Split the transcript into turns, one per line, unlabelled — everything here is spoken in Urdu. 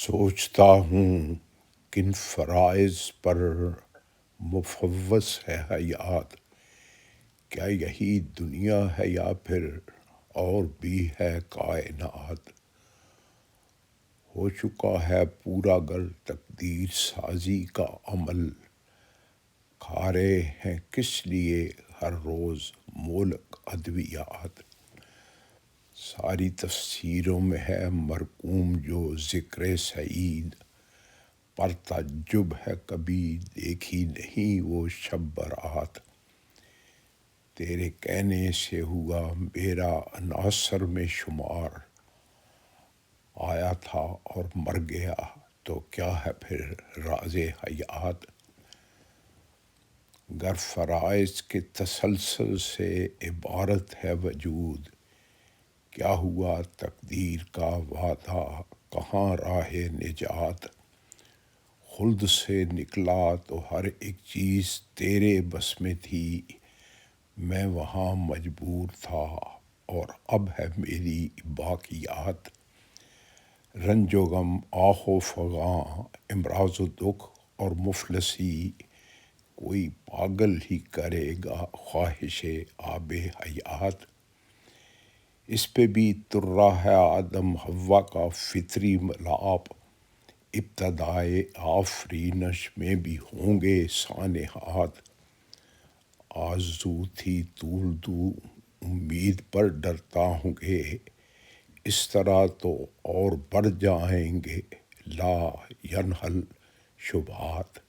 سوچتا ہوں کن فرائض پر مفوض ہے حیات، کیا یہی دنیا ہے یا پھر اور بھی ہے کائنات؟ ہو چکا ہے پورا گر تقدیر سازی کا عمل، کھا رہے ہیں کس لیے ہر روز مولک ادویات؟ ساری تفسیروں میں ہے مرقوم جو ذکر سعید، پر تعجب ہے کبھی دیکھی نہیں وہ شب برات۔ تیرے کہنے سے ہوا میرا عناصر میں شمار، آیا تھا اور مر گیا تو کیا ہے پھر راز حیات؟ گر فرائض کے تسلسل سے عبارت ہے وجود، کیا ہوا تقدیر کا وعدہ کہاں راہ نجات؟ خلد سے نکلا تو ہر ایک چیز تیرے بس میں تھی، میں وہاں مجبور تھا اور اب ہے میری باقیات۔ رنج و غم، آہ و فغاں، امراض و دکھ اور مفلسی، کوئی پاگل ہی کرے گا خواہش آب حیات۔ اس پہ بھی ترا ہے آدم حوا کا فطری ملاپ، ابتدائے آفرینش میں بھی ہوں گے سانحات۔ آرزو تھی طول دو امید پر ڈرتا ہوں گے، اس طرح تو اور بڑھ جائیں گے لا ینحل شبہات۔